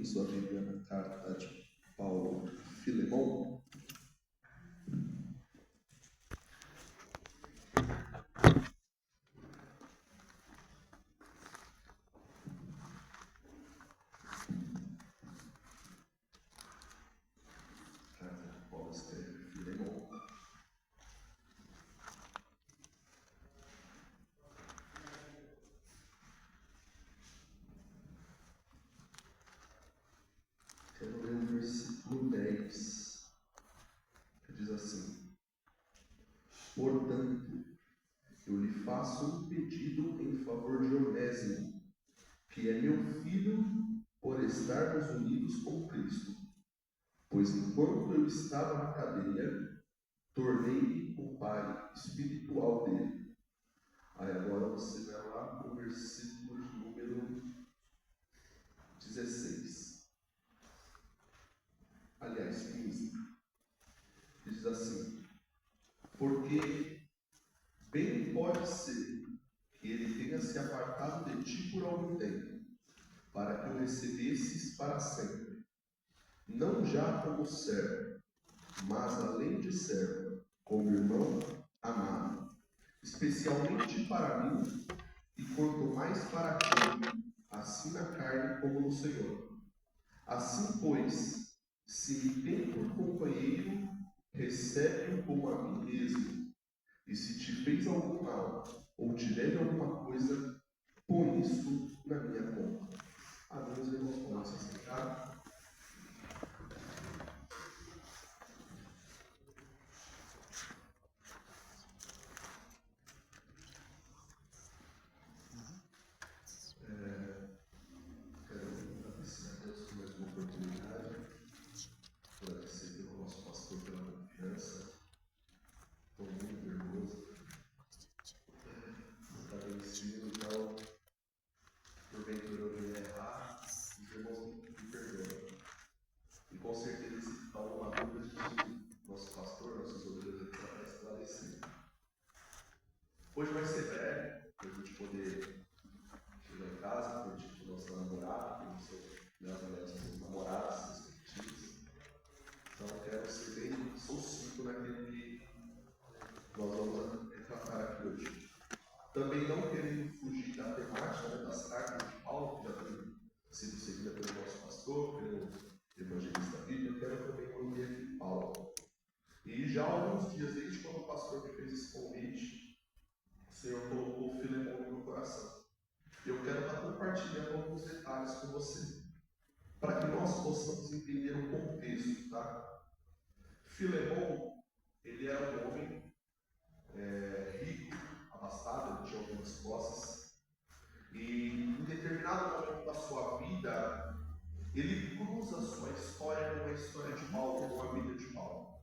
sua Bíblia na carta de Paulo a Filemão. Carta de Paulo escreve a Filemão. Quero ler o versículo 10, que diz assim: Portanto, eu lhe faço um pedido em favor de Onésimo, que é meu filho, por estarmos unidos com Cristo. Pois enquanto eu estava na cadeia, tornei-me o pai espiritual dele. Aí agora você vai lá para o versículo de número 16. Aliás, 15. Diz assim: Porque bem pode ser que ele tenha se apartado de ti por algum tempo, para que o recebesses para sempre, não já como servo, mas além de servo, como irmão amado, especialmente para mim, e quanto mais para ti, assim na carne como no Senhor. Assim, pois, se me tem por companheiro, recebe-o como a mim mesmo. E se te fez algum mal, ou te deve alguma coisa, põe isso na minha conta. Amém, meus irmãos, podem se sentar. Quero agradecer a Deus por mais uma oportunidade, por agradecer pelo nosso pastor pela confiança. Estou muito nervoso. Agradecido, então, porventura eu venho errar, os irmãos me perdoam. E com certeza, se ficar alguma dúvida, nosso pastor, nossos ovelhas aqui para esclarecer. Hoje vai ser breve, para a gente poder chegar em casa, curtir com nossa namorada, com nossas namoradas respectivas. Então, eu quero ser bem sucinto naquilo que nós vamos tratar aqui hoje. Também não querendo fugir da temática, das cartas de Paulo, que já tem sido seguida pelo nosso pastor, pelo evangelista Bíblia, quero também manter aqui Paulo. E já há alguns dias, desde quando o pastor me fez esse convite, o Senhor colocou o Filemão no meu coração. Eu quero estar compartilhando alguns detalhes com você, para que nós possamos entender o contexto, tá? Filemão, ele era um homem rico, abastado, ele tinha algumas posses, e em determinado momento da sua vida, ele cruza a sua história com a história de Paulo, com a vida de Paulo.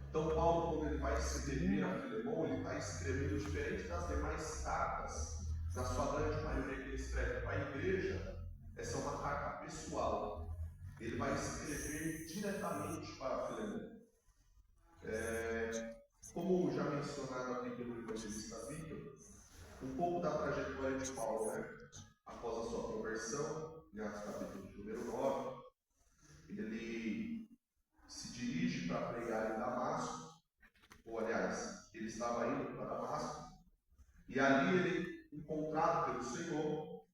Então, Paulo, quando ele vai escrever a Filemão, ele está escrevendo diferente das demais cartas, na sua grande maioria que ele escreve para a igreja. Essa é uma carta pessoal. Ele vai escrever diretamente para Filemão. Como já mencionado aqui pelo evangelista Victor, um pouco da trajetória de Paulo, após a sua conversão, em Atos capítulo de número 9, ele se dirige para pregar em Damasco, ou aliás, ele estava indo para Damasco, e ali ele, encontrado pelo Senhor,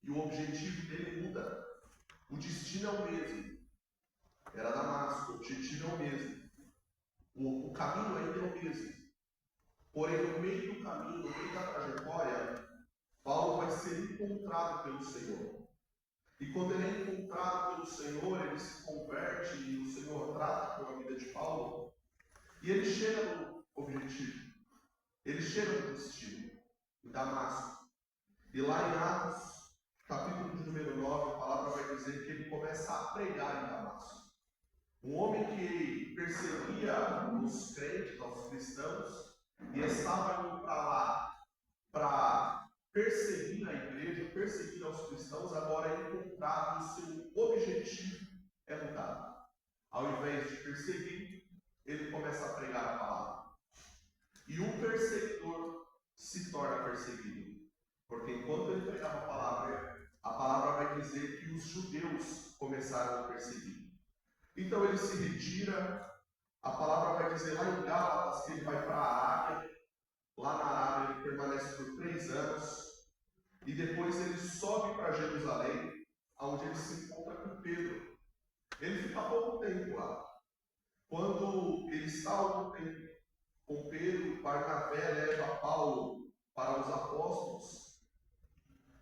e o objetivo dele muda. O destino é o mesmo. Era Damasco, o objetivo é o mesmo. O caminho ainda é o mesmo. Porém, no meio do caminho, no meio da trajetória, Paulo vai ser encontrado pelo Senhor. E quando ele é encontrado pelo Senhor, ele se converte e o Senhor trata com a vida de Paulo. E ele chega no objetivo. Ele chega no destino, em Damasco. E lá em Atos, capítulo de número 9, a palavra vai dizer que ele começa a pregar em Damasco. Um homem que perseguia os crentes, os cristãos, e estava indo para lá para perseguir a igreja, perseguir aos cristãos, agora é encontrado, o seu objetivo é mudado. Ao invés de perseguir, ele começa a pregar a palavra. E o perseguidor se torna perseguido. Porque enquanto ele pregava a palavra vai dizer que os judeus começaram a perseguir. Então ele se retira. A palavra vai dizer lá em Gálatas que ele vai para a Arábia. Lá na Arábia ele permanece por 3 anos. E depois ele sobe para Jerusalém, onde ele se encontra com Pedro. Ele fica pouco tempo lá. Quando ele está algum tempo com Pedro, Barnabé leva Paulo para os apóstolos.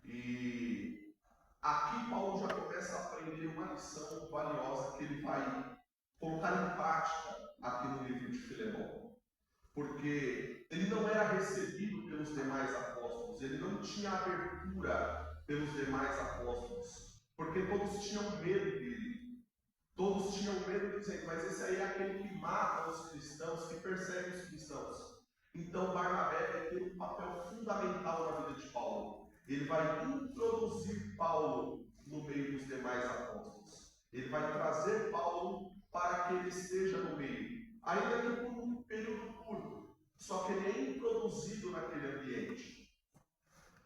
E aqui Paulo já começa a aprender uma lição valiosa que ele vai colocar em prática aqui no livro de Filemão. Porque ele não era recebido pelos demais apóstolos, ele não tinha abertura pelos demais apóstolos, porque todos tinham medo dele. Todos tinham medo dizendo, mas esse aí é aquele que mata os cristãos, que persegue os cristãos. Então Barnabé vai ter um papel fundamental na vida de Paulo. Ele vai introduzir Paulo no meio dos demais apóstolos. Ele vai trazer Paulo para que ele esteja no meio, ainda que por um período curto. Só que ele é introduzido naquele ambiente.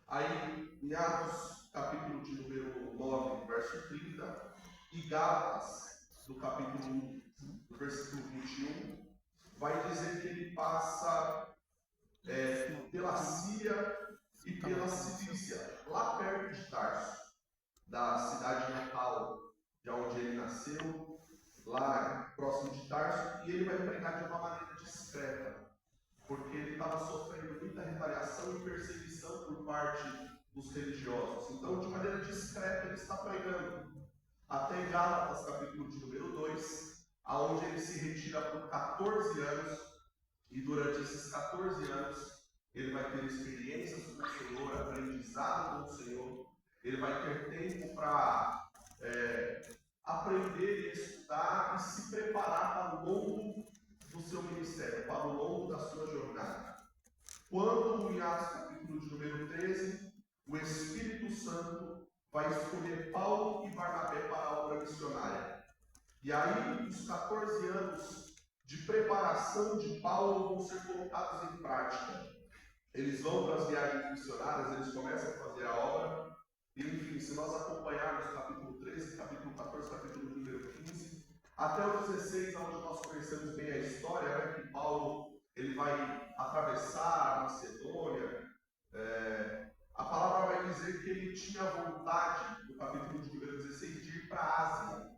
Aí, em Atos, capítulo de número 9, verso 30, e Gálatas, do capítulo 1, do versículo 21, vai dizer que ele passa pela Síria e pela Cilícia, lá perto de Tarso, da cidade natal de onde ele nasceu, lá próximo de Tarso, e ele vai pregar de uma maneira discreta, porque ele estava sofrendo muita retaliação e perseguição por parte dos religiosos. Então, de maneira discreta, ele está pregando. Até Gálatas, capítulo de número 2, aonde ele se retira por 14 anos, e durante esses 14 anos, ele vai ter experiências com o Senhor, aprendizado com o Senhor, ele vai ter tempo para aprender e estudar e se preparar para o longo do seu ministério, para o longo da sua jornada. Quando, em Atos, capítulo de número 13, o Espírito Santo vai escolher Paulo e Barnabé para a obra missionária. E aí, os 14 anos de preparação de Paulo vão ser colocados em prática. Eles vão para as viagens missionárias, eles começam a fazer a obra. E, enfim, se nós acompanharmos capítulo 13, capítulo 14, capítulo número 15, até o 16, onde nós conhecemos bem a história, né, que Paulo ele vai atravessar a Macedônia. A palavra vai dizer que ele tinha vontade, no capítulo de número 16, de ir para a Ásia.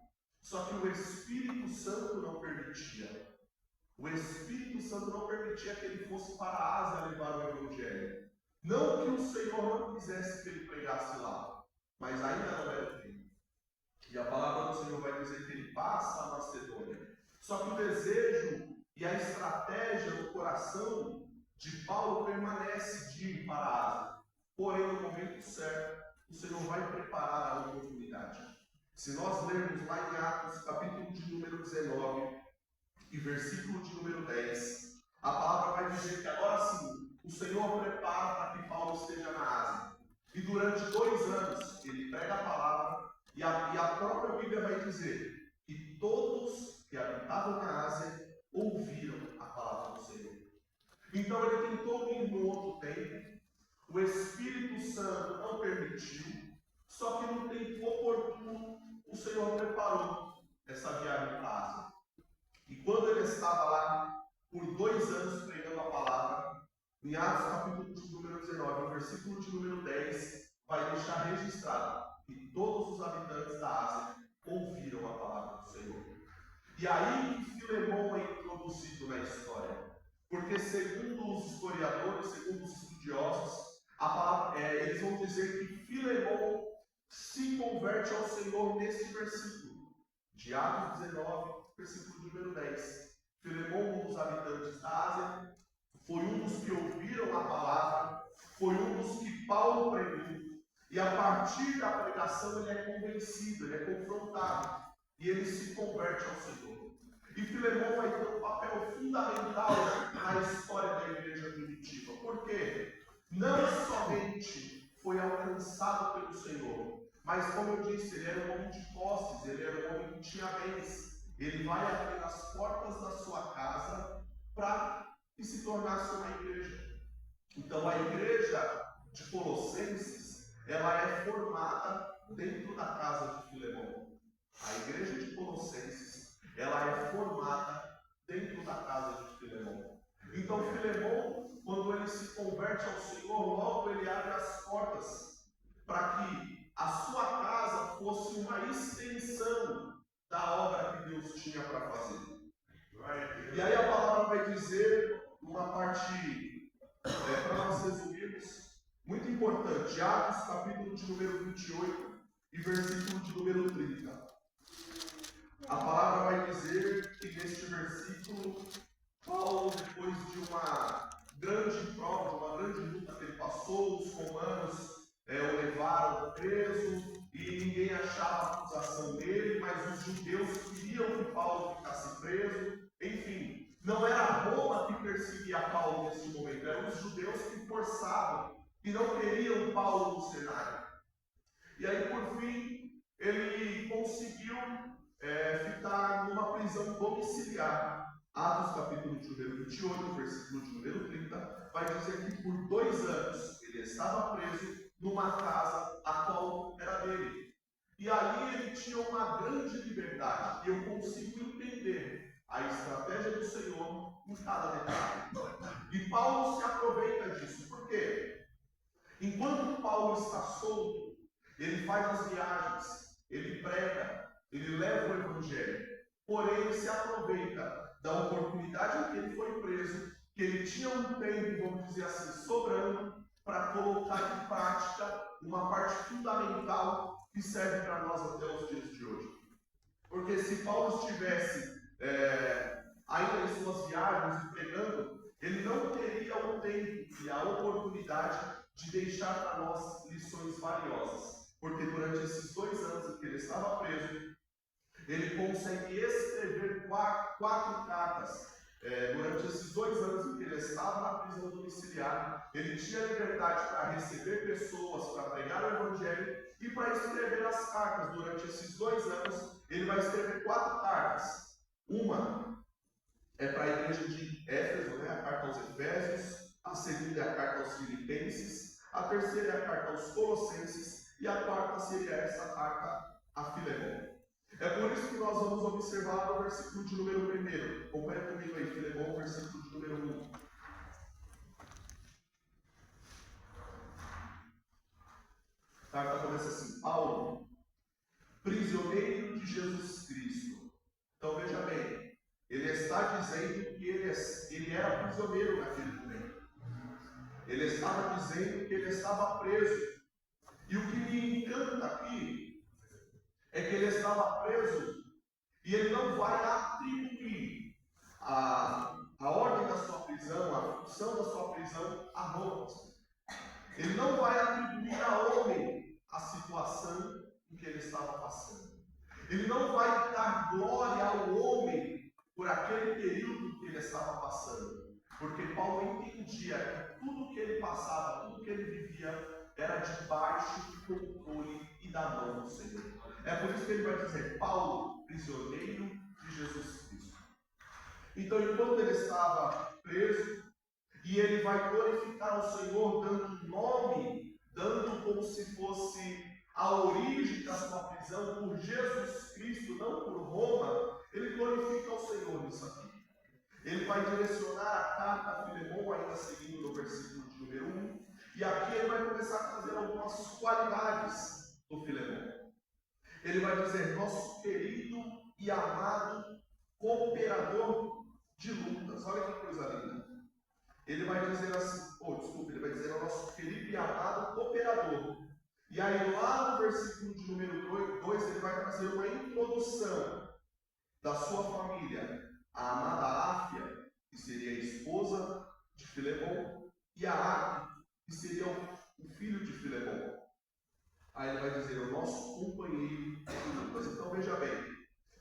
Só que o Espírito Santo não permitia. O Espírito Santo não permitia que ele fosse para a Ásia levar o Evangelho. Não que o Senhor não quisesse que ele pregasse lá, mas ainda não era o tempo. E a palavra do Senhor vai dizer que ele passa a Macedônia. Só que o desejo e a estratégia do coração de Paulo permanece de ir para a Ásia. Porém, no momento certo, o Senhor vai preparar a oportunidade. Se nós lermos lá em Atos, capítulo de número 19 e versículo de número 10, a palavra vai dizer que agora sim, o Senhor prepara para que Paulo esteja na Ásia. E durante 2 anos, ele prega a palavra, e a própria Bíblia vai dizer que todos que habitavam na Ásia ouviram a palavra do Senhor. Então ele tentou vir no outro tempo, o Espírito Santo não permitiu, só que no tempo oportuno, o Senhor preparou essa viagem para a Ásia. E quando ele estava lá, por 2 anos pregando a palavra, em Atos capítulo de número 19, no versículo de número 10, vai deixar registrado que todos os habitantes da Ásia ouviram a palavra do Senhor. E aí que Filemão é introduzido na história. Porque segundo os historiadores, segundo os estudiosos, eles vão dizer que Filemão se converte ao Senhor nesse versículo, de Atos 19, versículo número 10. Filemão, um dos habitantes da Ásia, foi um dos que ouviram a palavra, foi um dos que Paulo pregou, e a partir da pregação ele é convencido, ele é confrontado, e ele se converte ao Senhor. E Filemão vai ter um papel fundamental na história da igreja primitiva, porque não somente foi alcançado pelo Senhor, mas como eu disse, ele era um homem de posses, ele era um homem que tinha bens. Ele vai abrir as portas da sua casa para que se tornasse uma igreja. Então a igreja de Colossenses, ela é formada dentro da casa de Filemão. A igreja de Colossenses, ela é formada dentro da casa de Filemão. Então Filemão, quando ele se converte ao Senhor, logo ele abre as portas para que a sua casa fosse uma extensão da obra que Deus tinha para fazer. E aí a palavra vai dizer uma parte, para nós resumirmos, muito importante, Atos capítulo de número 28 e versículo de número 30. A palavra vai dizer que neste versículo, Paulo, depois de uma grande prova, uma grande luta que ele passou, os romanos o levaram preso e ninguém achava acusação dele, mas os judeus queriam que Paulo ficasse preso. Enfim, não era Roma que perseguia Paulo nesse momento, eram os judeus que forçavam, que não queriam Paulo no cenário. E aí, por fim, ele conseguiu ficar numa prisão domiciliar. Atos capítulo de número 28, versículo de número 30, vai dizer que por 2 anos ele estava preso numa casa a qual era dele. E ali ele tinha uma grande liberdade. E eu consigo entender a estratégia do Senhor em cada detalhe. E Paulo se aproveita disso. Por quê? Enquanto Paulo está solto, ele faz as viagens, ele prega, ele leva o evangelho. Porém, ele se aproveita da oportunidade em que ele foi preso, que ele tinha um tempo, vamos dizer assim, sobrando, para colocar em prática uma parte fundamental que serve para nós até os dias de hoje. Porque se Paulo estivesse ainda em suas viagens e pregando, ele não teria o tempo e a oportunidade de deixar para nós lições valiosas. Porque durante esses 2 anos em que ele estava preso, ele consegue escrever 4 cartas. Durante esses 2 anos em que ele estava na prisão domiciliar, ele tinha liberdade para receber pessoas, para pregar o evangelho e para escrever as cartas. Durante esses 2 anos, ele vai escrever 4 cartas. Uma é para a igreja de Éfeso, a carta aos Efésios. A segunda é a carta aos Filipenses. A terceira é a carta aos Colossenses. E a quarta seria essa carta a Filemão. É por isso que nós vamos observar no versículo de número 1. Acompanhe comigo aí, Filemão, versículo de número 1. A carta começa assim: Paulo, prisioneiro de Jesus Cristo. Então veja bem, ele está dizendo que ele era prisioneiro naquele momento. Ele estava dizendo que ele estava preso. E o que me encanta aqui é que ele estava preso e ele não vai atribuir a ordem da sua prisão, a função da sua prisão a Roma. Ele não vai atribuir a homem a situação em que ele estava passando. Ele não vai dar glória ao homem por aquele período que ele estava passando. Porque Paulo entendia que tudo que ele passava, tudo que ele vivia, era debaixo do controle e da mão do Senhor. É por isso que ele vai dizer: Paulo, prisioneiro de Jesus Cristo. Então, enquanto ele estava preso, e ele vai glorificar ao Senhor dando nome, dando como se fosse a origem da sua prisão por Jesus Cristo, não por Roma, ele glorifica ao Senhor nisso aqui. Ele vai direcionar a carta a Filemão, ainda seguindo no versículo de número 1, e aqui ele vai começar a trazer algumas qualidades do Filemão. Ele vai dizer: nosso querido e amado cooperador de lutas. Olha que coisa linda. Ele vai dizer assim, ele vai dizer: o nosso querido e amado cooperador. E aí lá no versículo de número 2, ele vai trazer uma introdução da sua família. A amada Áfia, que seria a esposa de Filemão, e a Áquila, que seria o filho de Filemão. Aí ele vai dizer: o nosso companheiro de lutas. Então veja bem,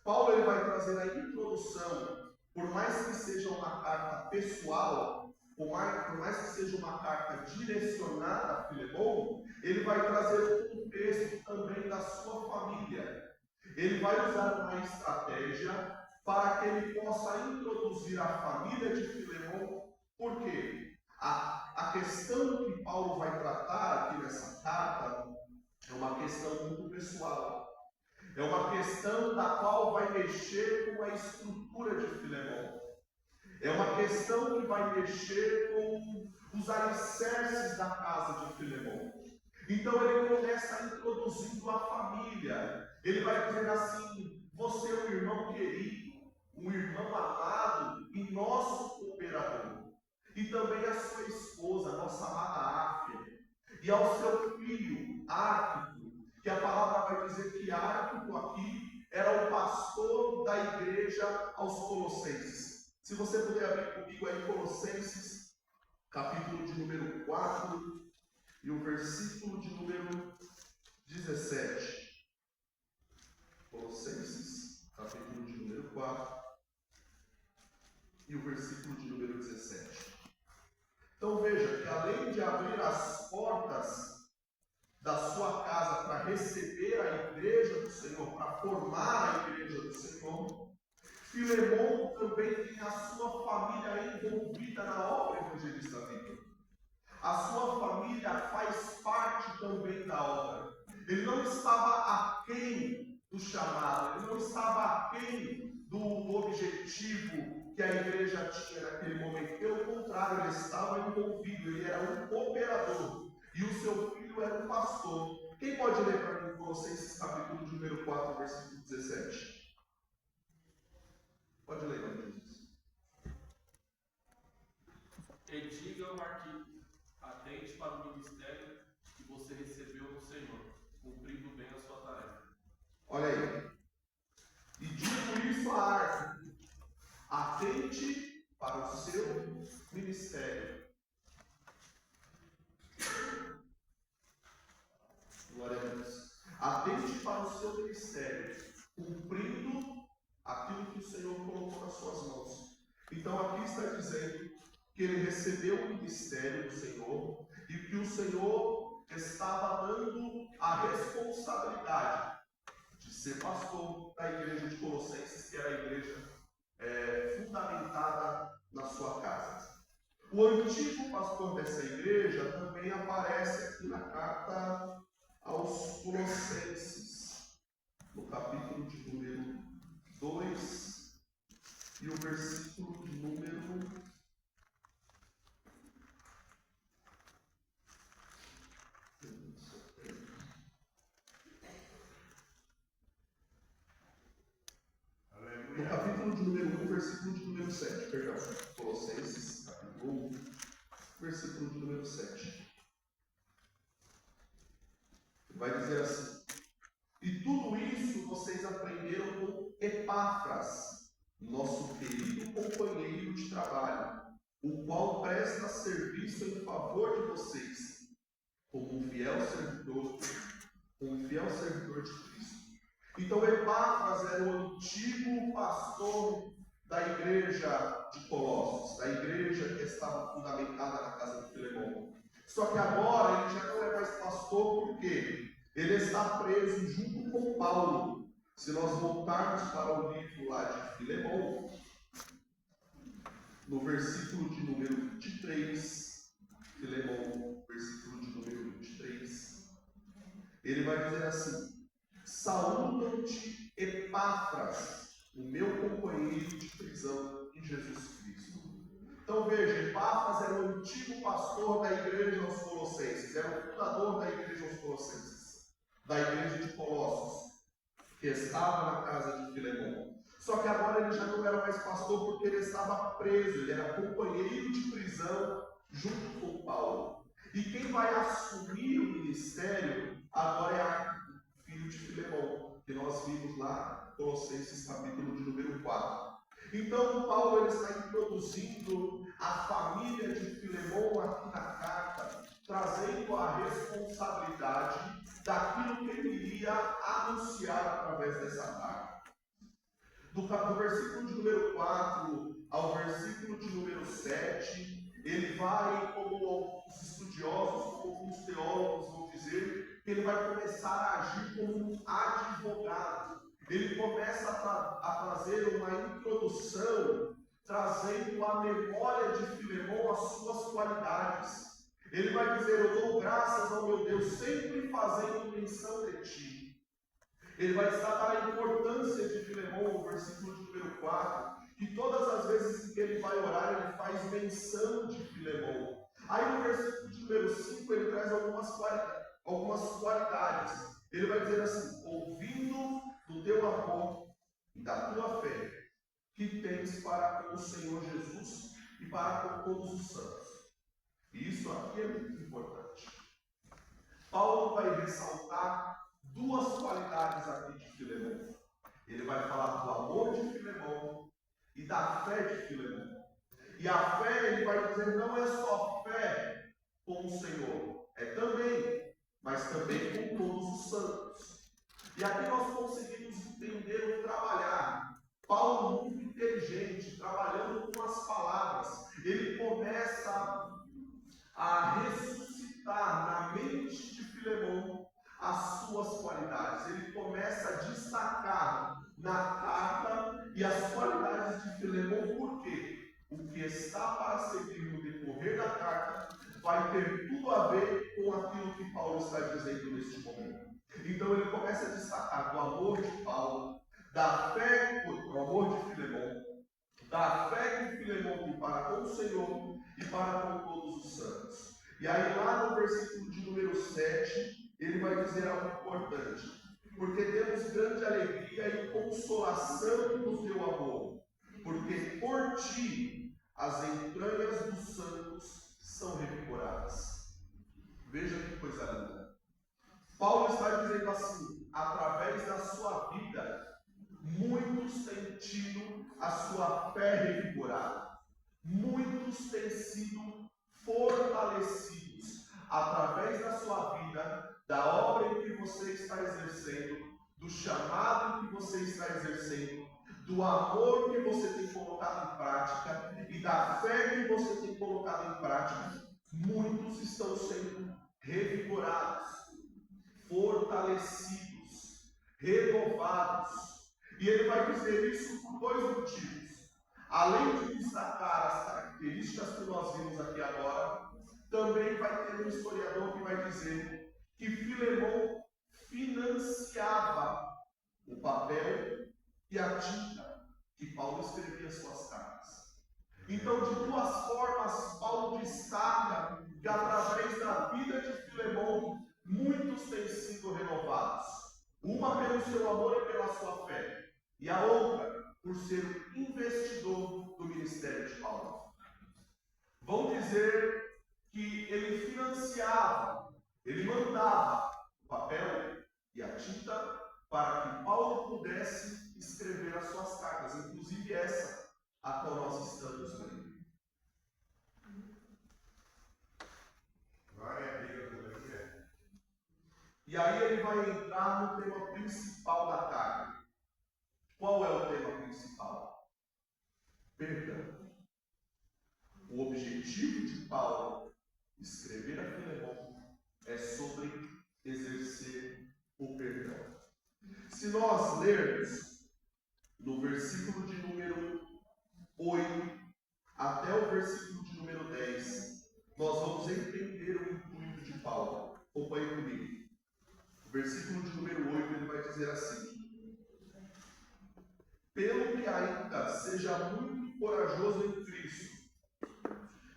Paulo ele vai trazer a introdução, por mais que seja uma carta pessoal, por mais que seja uma carta direcionada a Filemão, ele vai trazer o contexto também da sua família. Ele vai usar uma estratégia para que ele possa introduzir a família de Filemão. Por quê? A questão que Paulo vai tratar aqui nessa carta é uma questão muito pessoal. É uma questão da qual vai mexer com a estrutura de Filemão. É uma questão que vai mexer com os alicerces da casa de Filemão. Então ele começa introduzindo a família. Ele vai dizer assim: você é um irmão querido, um irmão amado e nosso cooperador. E também a sua esposa, a nossa amada Áfia. E ao seu filho, Arquipo, que a palavra vai dizer que Arquipo aqui era o pastor da igreja aos Colossenses. Se você puder abrir comigo aí Colossenses, capítulo de número 4 e o versículo de número 17. Colossenses, capítulo de número 4 e o versículo de número 17. Então veja que além de abrir as portas da sua casa para receber a igreja do Senhor, para formar a igreja do Senhor, Filemão também tem a sua família envolvida na obra evangelista viva. A sua família faz parte também da obra. Ele não estava aquém do chamado, ele não estava aquém do objetivo que a igreja tinha naquele momento. Pelo contrário, ele estava envolvido, ele era um cooperador. E o seu filho era um pastor. Quem pode ler para mim Colossenses capítulo de número 4, versículo 17? Pode ler, irmão Jesus. E diga ao Arquipo, atente para o ministério que você recebeu do Senhor, cumprindo bem a sua tarefa. Olha aí. E digo isso a Arquipo, atente para o seu ministério. Glória a Deus. Atente para o seu ministério, cumprindo aquilo que o Senhor colocou nas suas mãos. Então aqui está dizendo que ele recebeu o ministério do Senhor e que o Senhor estava dando a responsabilidade de ser pastor da igreja de Colossenses, que era a igreja fundamentada na sua casa. O antigo pastor dessa igreja também aparece aqui na carta aos Colossenses, no capítulo de número 2 e o versículo de número 1, versículo de número 7, perdão. Colossenses, capítulo 1, versículo de número 7. Vai dizer assim: e tudo isso vocês aprenderam com Epáfras, nosso querido companheiro de trabalho, o qual presta serviço em favor de vocês, como um fiel servidor de Cristo. Então Epáfras era o antigo pastor da igreja de Colossos, da igreja que estava fundamentada na casa de Filemão. Só que agora ele já não é mais pastor, porque ele está preso junto com Paulo. Se nós voltarmos para o livro lá de Filemão, no versículo de número 23, Filemão, versículo de número 23, ele vai dizer assim: saúdam-te Epáfras, o meu companheiro de prisão em Jesus Cristo. Então veja, Epáfras era o antigo pastor da igreja aos Colossenses, era o fundador da igreja aos Colossenses, da igreja de Colossos, que estava na casa de Filemão. Só que agora ele já não era mais pastor porque ele estava preso, ele era companheiro de prisão junto com Paulo. E quem vai assumir o ministério agora é Arquipo, filho de Filemão, que nós vimos lá em Colossenses capítulo de número 4. Então Paulo ele está introduzindo a família de Filemão aqui na carta, trazendo a responsabilidade daquilo que ele iria anunciar através dessa carta. Do versículo de número 4 ao versículo de número 7, ele vai, como os estudiosos, como alguns teólogos vão dizer, que ele vai começar a agir como um advogado. Ele começa a trazer uma introdução, trazendo à memória de Filemão as suas qualidades. Ele vai dizer: eu dou graças ao meu Deus, sempre fazendo menção de ti. Ele vai destacar a importância de Filemão, no versículo de número 4, que todas as vezes em que ele vai orar, ele faz menção de Filemão. Aí no versículo de número 5, ele traz algumas qualidades. Ele vai dizer assim: ouvindo do teu amor e da tua fé, que tens para com o Senhor Jesus e para com todos os santos. E isso aqui é muito importante. Paulo vai ressaltar duas qualidades aqui de Filemão. Ele vai falar do amor de Filemão e da fé de Filemão. E a fé, ele vai dizer, não é só fé com o Senhor, é também, mas também com todos os santos. E aqui nós conseguimos entender o trabalhar. Paulo, muito inteligente, trabalhando com as palavras, ele começa a ressuscitar na mente de Filemão as suas qualidades. Ele começa a destacar na carta e as qualidades de Filemão, por quê? O que está para seguir no decorrer da carta vai ter tudo a ver com aquilo que Paulo está dizendo neste momento. Então ele começa a destacar do amor de Paulo, da fé, do amor de Filemão, da fé que Filemão tem para com o Senhor e para com todos os santos. E aí lá no versículo de número 7, ele vai dizer algo importante. Porque temos grande alegria e consolação no teu amor, porque por ti as entranhas dos santos são revigoradas. Veja que coisa linda. Paulo está dizendo assim: através da sua vida, muitos têm tido a sua fé revigorada. Muitos têm sido fortalecidos através da sua vida, da obra em que você está exercendo, do chamado que você está exercendo, do amor que você tem colocado em prática e da fé que você tem colocado em prática. Muitos estão sendo revigorados, fortalecidos, renovados. E ele vai dizer isso por dois motivos. Além de destacar as características que nós vimos aqui agora, também vai ter um historiador que vai dizer que Filemão financiava o papel e a tinta que Paulo escrevia suas cartas. Então, de duas formas, Paulo destaca que através da vida de Filemão, muitos têm sido renovados. Uma pelo seu amor e pela sua fé, e a outra por ser um investidor do ministério de Paulo. Vão dizer que ele financiava, ele mandava o papel e a tinta para que Paulo pudesse escrever as suas cartas, inclusive essa a qual nós estamos lendo. E aí ele vai entrar no tema principal da carta. Qual é o tema principal? Perdão. O objetivo de Paulo escrever a Filemão é sobre exercer o perdão. Se nós lermos no versículo de número 8 até o versículo de número 10, nós vamos entender o intuito de Paulo. Acompanhe comigo. O versículo de número 8 ele vai dizer assim: pelo que ainda seja muito corajoso em Cristo,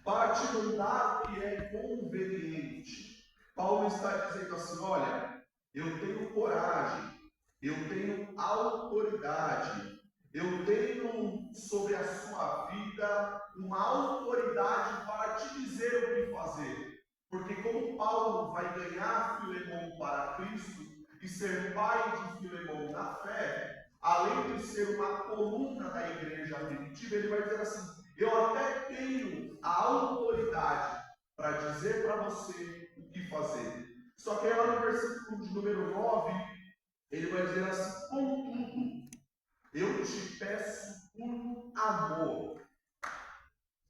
para te mandar o que é conveniente. Paulo está dizendo assim: olha, eu tenho coragem, eu tenho autoridade, eu tenho sobre a sua vida uma autoridade para te dizer o que fazer. Porque como Paulo vai ganhar Filemão para Cristo e ser pai de Filemão na fé, além de ser uma coluna da igreja primitiva, ele vai dizer assim: eu até tenho a autoridade para dizer para você o que fazer. Só que aí lá no versículo de número 9, ele vai dizer assim: contudo, eu te peço por amor.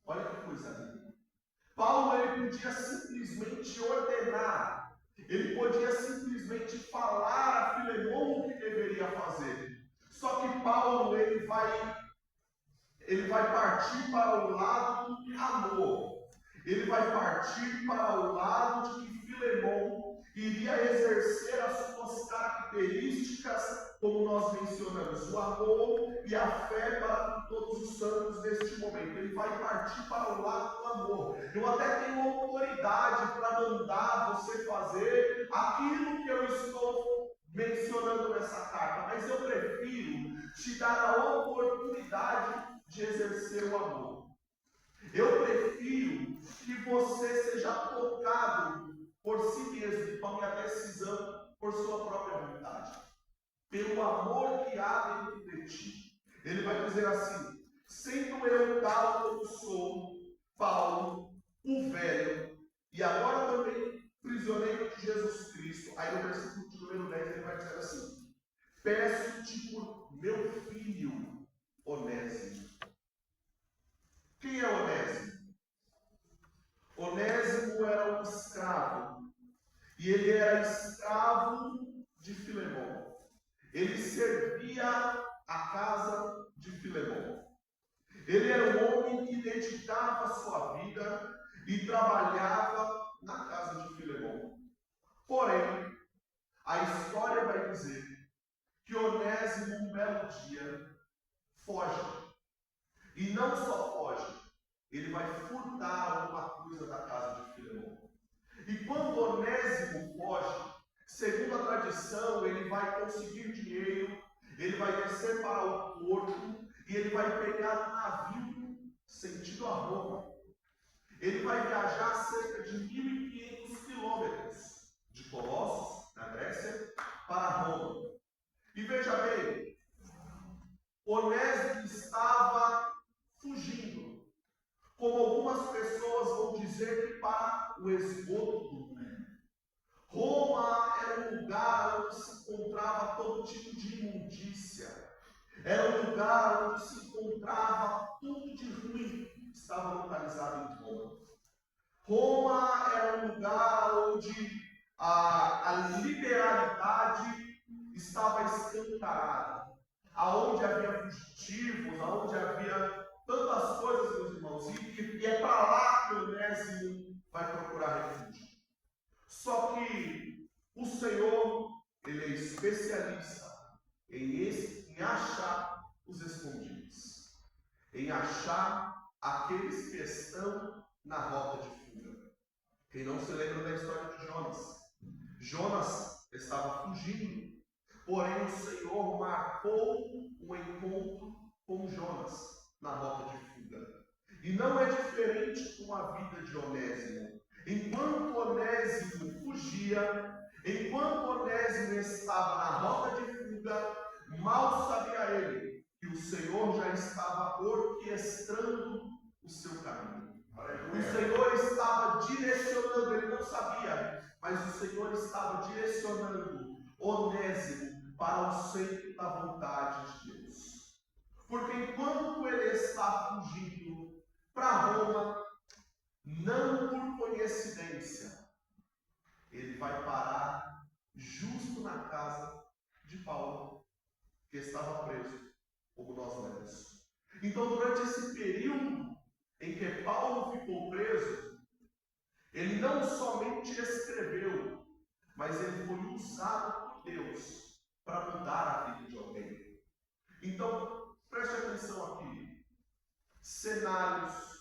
Olha que coisa linda. Paulo ele podia simplesmente ordenar, ele podia simplesmente falar a Filemão o que deveria fazer. Só que Paulo ele vai partir para o lado do amor. Ele vai partir para o lado de que Filemão iria exercer as suas duas características, como nós mencionamos, o amor e a fé para todos os santos neste momento. Ele vai partir para o lado do amor. Eu até tenho autoridade para mandar você fazer aquilo que eu estou mencionando nessa carta, mas eu prefiro te dar a oportunidade de exercer o amor. Eu prefiro que você seja tocado por si mesmo e tome a decisão por sua própria vontade, pelo amor que há dentro de ti. Ele vai dizer assim: sendo eu tal como sou, Paulo, o velho, e agora também prisioneiro de Jesus Cristo. Aí no versículo de número 10 ele vai dizer assim: peço-te por meu filho Onésimo. Quem é Onésimo? Onésimo era um escravo, e ele era escravo de Filemão. Ele servia a casa de Filemão. Ele era um homem que dedicava sua vida e trabalhava na casa de Filemão. Porém, a história vai dizer que Onésimo, um belo dia, foge. E não só foge, ele vai furtar alguma coisa da casa de Filemão. E quando Onésimo foge, segundo a tradição, ele vai conseguir dinheiro, ele vai descer para o porto e ele vai pegar um navio sentido a Roma. Ele vai viajar cerca de 1.500 quilômetros de Colossos, na Grécia, para Roma. E veja bem, Onésimo estava fugindo, como algumas pessoas vão dizer, que para o esgoto do mundo. Roma era um lugar onde se encontrava todo tipo de imundícia. Era um lugar onde se encontrava tudo de ruim que estava localizado em Roma. Roma era um lugar onde a liberalidade estava escancarada, aonde havia fugitivos, aonde havia tantas coisas, meus irmãos, e é para lá que Onésimo vai procurar refúgio. Só que o Senhor, ele é especialista em achar os escondidos, em achar aqueles que estão na rota de fuga. Quem não se lembra da história de Jonas? Jonas estava fugindo, porém o Senhor marcou um encontro com Jonas na rota de fuga. E não é diferente com a vida de Onésimo. Enquanto Onésimo fugia, enquanto Onésimo estava na rota de fuga, mal sabia ele que o Senhor já estava orquestrando o seu caminho. O Senhor estava direcionando, ele não sabia, mas o Senhor estava direcionando Onésimo para o centro da vontade de Deus. Porque enquanto ele está fugindo para Roma, não por coincidência, ele vai parar justo na casa de Paulo, que estava preso, como nós lemos. Então, durante esse período em que Paulo ficou preso, ele não somente escreveu, mas ele foi usado por Deus para mudar a vida de alguém. Então, preste atenção aqui. Cenários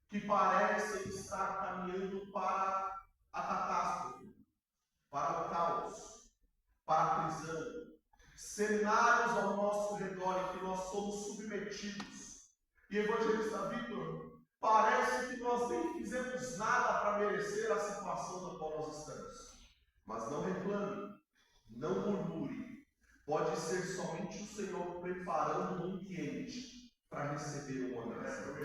que parecem estar caminhando para a catástrofe, para o caos, para a prisão. Cenários ao nosso redor em que nós somos submetidos. E evangelista Vitor, parece que nós nem fizemos nada para merecer a situação na qual nós estamos. Mas não reclame, não murmure. Pode ser somente o Senhor preparando um ambiente para receber um Onésimo,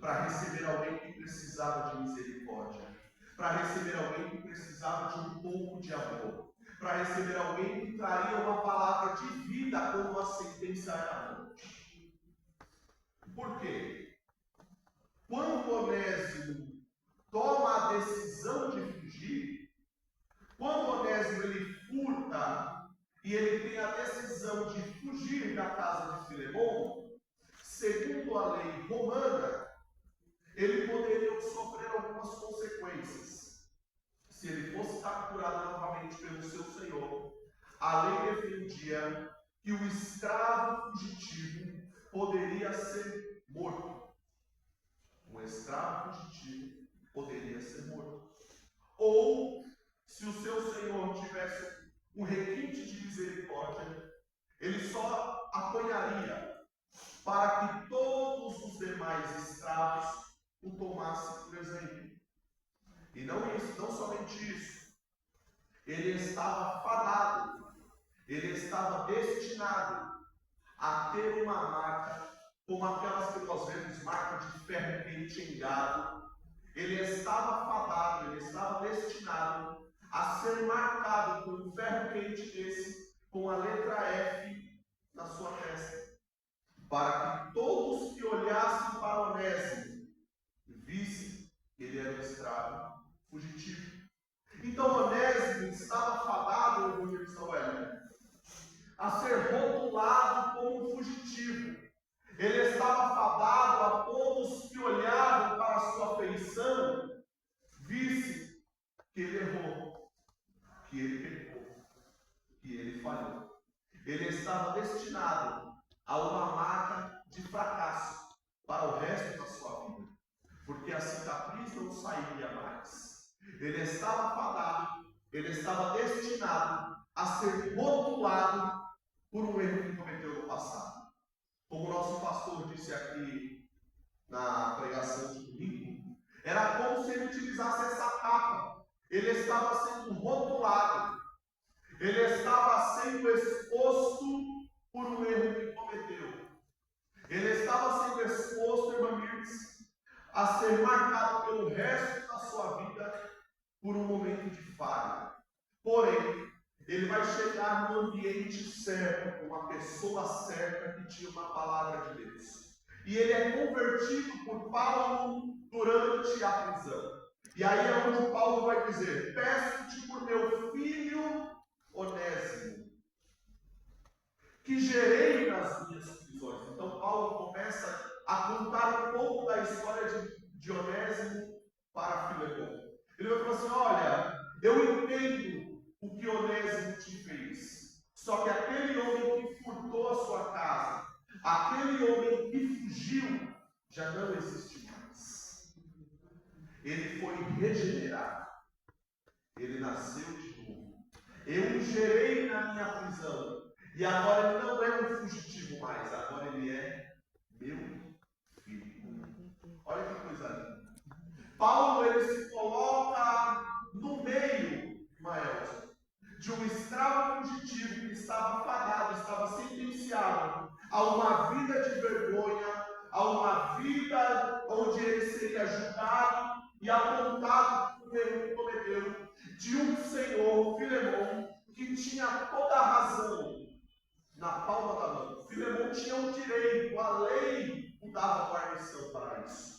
para receber alguém que precisava de misericórdia, para receber alguém que precisava de um pouco de amor, para receber alguém que traria uma palavra de vida quando a sentença era morte. Por quê? Quando Onésimo toma a decisão de fugir, quando Onésimo ele furta e ele tem a decisão de fugir da casa de Filemão, segundo a lei romana, ele poderia sofrer algumas consequências. Se ele fosse capturado novamente pelo seu senhor, a lei defendia que o escravo fugitivo poderia ser morto. Um escravo fugitivo poderia ser morto. Ou, se o seu senhor tivesse um requinte de misericórdia, ele só apanharia para que todos os demais escravos o tomassem por exemplo. E não somente isso, ele estava fadado, ele estava destinado a ter uma marca, como aquelas que nós vemos, marca de ferro quente em gado. Ele estava fadado, ele estava destinado a ser marcado por um ferro quente desse, com a letra F na sua testa, para que todos que olhassem para Onésimo vissem que ele era um escravo fugitivo. Então Onésimo estava fadado, no livro de Samuel, a ser rotulado como um fugitivo. Ele estava fadado a todos que olhavam para a sua feição vissem que ele errou, que ele pecou, que ele falhou. Ele estava destinado a uma marca de fracasso para o resto da sua vida, porque a cicatriz não sairia mais. Ele estava fadado, ele estava destinado a ser rotulado por um erro que cometeu no passado. Como o nosso pastor disse aqui na pregação de domingo, era como se ele utilizasse essa capa. Ele estava sendo rotulado, ele estava sendo exposto por um erro que cometeu. Ele estava sendo exposto, irmã Mirtz, a ser marcado pelo resto da sua vida por um momento de falha. Porém, ele vai chegar no ambiente certo, com uma pessoa certa que tinha uma palavra de Deus. E ele é convertido por Paulo durante a prisão. E aí é onde Paulo vai dizer: peço-te por meu filho Onésimo, que gerei nas minhas prisões. Então Paulo começa a contar um pouco da história de Onésimo para Filemão. Ele vai falar assim: olha, eu entendo o que Onésimo te fez. Só que aquele homem que furtou a sua casa, aquele homem que fugiu, já não existe mais. Ele foi regenerado. Ele nasceu de novo. Eu o gerei na minha prisão. E agora ele não é um fugitivo mais. Agora ele é meu filho. Olha que coisa linda. Paulo, ele se coloca no meio, Mael, de um escravo fugitivo que estava fadado, estava sentenciado a uma vida de vergonha, a uma vida onde ele seria julgado e apontado por um erro que cometeu, de um senhor, Filemão, que tinha toda a razão na palma da mão. Filemão tinha um direito, a lei o dava guarnição para isso.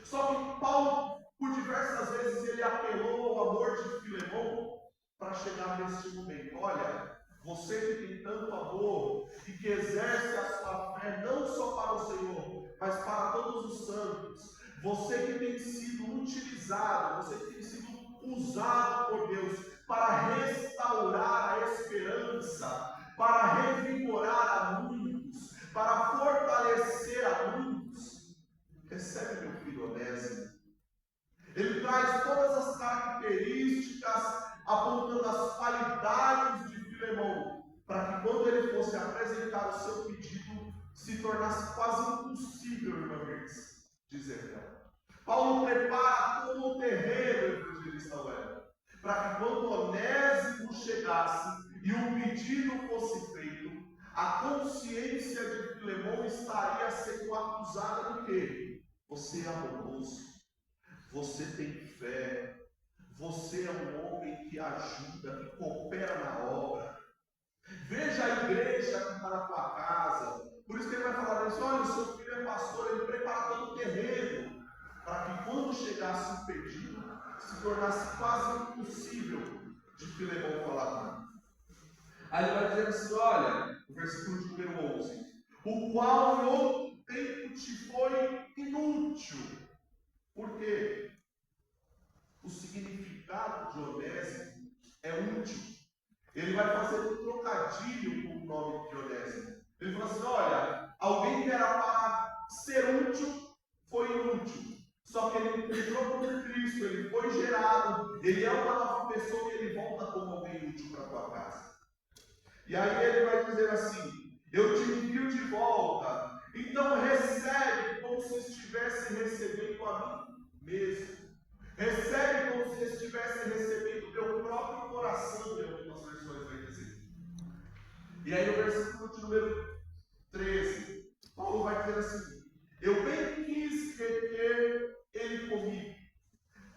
Só que Paulo, por diversas vezes, ele apelou ao amor de Filemão para chegar nesse momento. Olha, você que tem tanto amor e que exerce a sua fé não só para o Senhor, mas para todos os santos, você que tem sido utilizado, você que tem sido usado por Deus para restaurar a esperança, para revigorar a muitos, para fortalecer a muitos, recebe meu filho Onésimo. Ele traz todas as características apontando as qualidades de Filemão, para que quando ele fosse apresentar o seu pedido, se tornasse quase impossível, irmã Mirtz, dizer não. Paulo prepara todo o terreno, evangelista Web, para que quando Onésimo chegasse e o pedido fosse feito, a consciência de Filemão estaria sendo acusada do quê? Você é amoroso, você tem fé, você é um homem que ajuda, que coopera na obra. Veja a igreja que está na tua casa. Por isso que ele vai falar isso: olha, o seu filho é pastor, ele prepara todo o terreno, para que quando chegasse o pedido, se tornasse quase impossível de Filemão falar não. Aí ele vai dizer assim: olha, no versículo de número 11: o qual em outro tempo te foi inútil. Por quê? O significado de Onésimo é útil. ele vai fazer um trocadilho com o nome de Onésimo. Ele fala assim, olha, alguém que era para ser útil, foi inútil. Só que ele entrou com Cristo, ele foi gerado, ele é uma nova pessoa e ele volta como alguém útil para a tua casa. E aí ele vai dizer assim, eu te envio de volta, então recebe como se estivesse recebendo a mim mesmo. Recebe como se estivesse recebendo o meu próprio coração, de algumas versões vai dizer. E aí no versículo de número 13, Paulo vai dizer assim, eu bem quis reter ele comigo,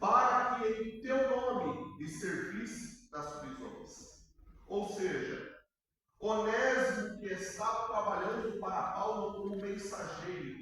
para que em teu nome lhe servisse nas prisões. Ou seja, Onésimo que estava trabalhando para Paulo como mensageiro,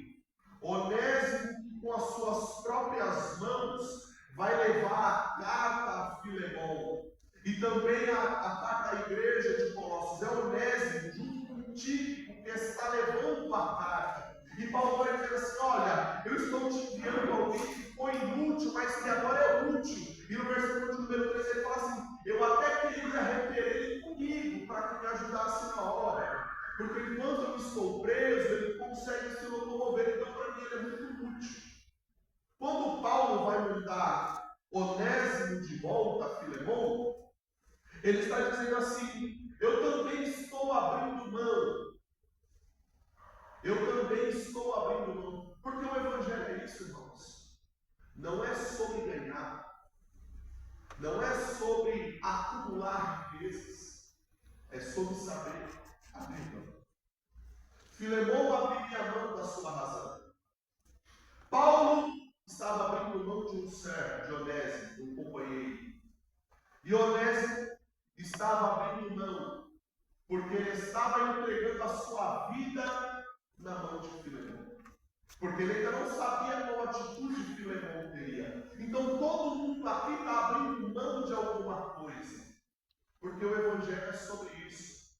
Onésimo que com as suas próprias mãos vai levar a carta a Filemão, e também a carta à igreja de Colossos, é Onésimo junto com Tíquico que está levando a carta. E Paulo vai dizer assim, olha, eu estou te enviando alguém que foi inútil, mas que agora é útil. E no versículo de número 13 ele fala assim, eu até queria reter ele comigo, para que me ajudasse na hora. Porque enquanto eu estou preso, ele consegue se locomover, então para mim ele é muito útil. Quando Paulo vai mandar Onésimo de volta a Filemão, ele está dizendo assim, eu também estou abrindo mão. Eu também estou abrindo mão. Porque o Evangelho é isso, irmãos. Não é sobre ganhar. Não é sobre acumular riquezas. É sobre saber abrir mão. Filemão abriria a mão da sua razão. Paulo estava abrindo mão de um servo, de Onésimo, um companheiro. E Onésimo estava abrindo mão, porque ele estava entregando a sua vida na mão de Filemão. Porque ele ainda não sabia qual atitude Filemão teria. Então todo mundo aqui está abrindo mão de alguma coisa. Porque o Evangelho é sobre isso.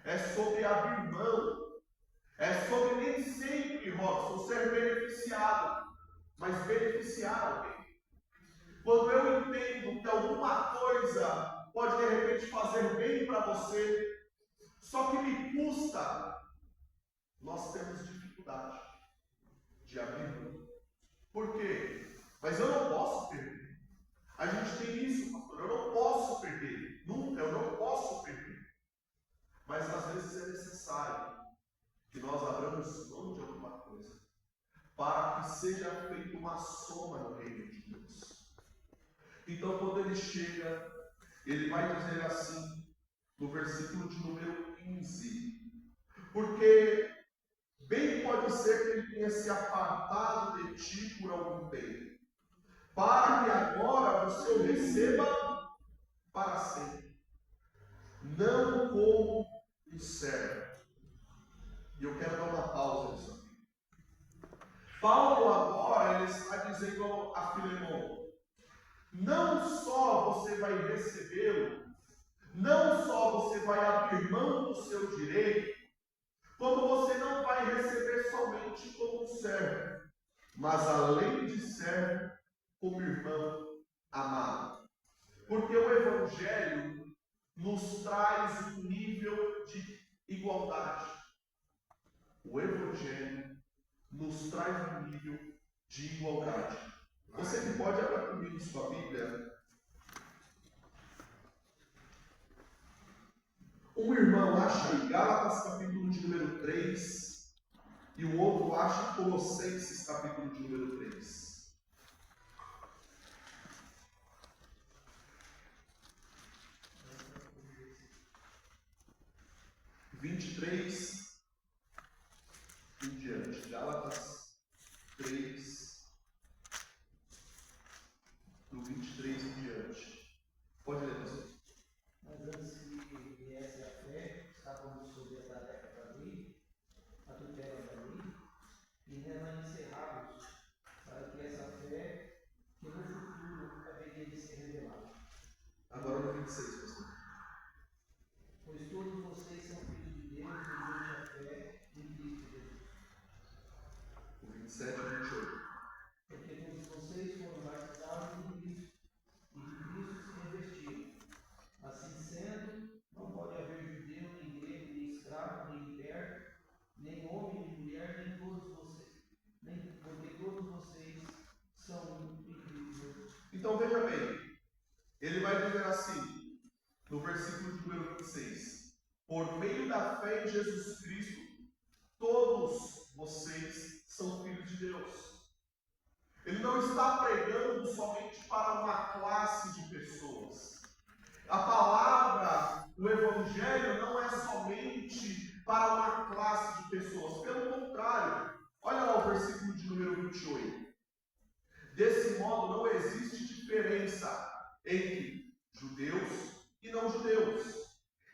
É sobre abrir mão. É sobre nem sempre, Robson, ser beneficiado, mas beneficiar alguém. Quando eu entendo que alguma coisa pode de repente fazer bem para você, só que me custa, nós temos dificuldade de abrir mão. Por quê? Mas eu não posso perder. A gente tem isso, pastor, eu não posso perder. Nunca, eu não posso perder. Mas às vezes é necessário que nós abramos mão de alguma coisa, para que seja feita uma soma no reino de Deus. Então, quando ele chega, ele vai dizer assim, no versículo de número 15, porque bem pode ser que ele tenha se apartado de ti por algum tempo, para que agora você o receba para sempre, não como um servo. E eu quero dar uma pausa nisso aqui. Paulo agora ele está dizendo a Filemão, não só você vai recebê-lo, não só você vai abrir mão do seu direito, como você não vai receber somente como um servo, mas além de servo, como irmão amado. Porque o Evangelho nos traz um nível de igualdade. O Evangelho nos traz um nível de igualdade. Você que pode abrir comigo sua Bíblia. Um irmão acha em Gálatas capítulo de número 3 e o outro acha em Colossenses capítulo de número 3. (23) em diante. Gálatas 3, do 23 em diante. Pode ler, pastor. Mas antes que viesse a fé, estávamos sob a tarefa da lei, a tutela da lei, e nela encerrados, para que essa fé, que no futuro haveria de ser revelada. Agora no 26, pastor. Pois todos vocês são filhos de Deus mediante a fé em Cristo Jesus. O 27 e 28. nem homem, nem mulher, nem todos vocês, porque todos vocês são incríveis. Então veja bem, ele vai dizer assim, no versículo de número 26, por meio da fé em Jesus Cristo, todos vocês são filhos de Deus. Ele não está pregando somente para uma classe de pessoas. A palavra, o Evangelho não é somente para uma classe de pessoas. Pelo contrário, olha lá o versículo de número 28. Desse modo, não existe diferença entre judeus e não judeus,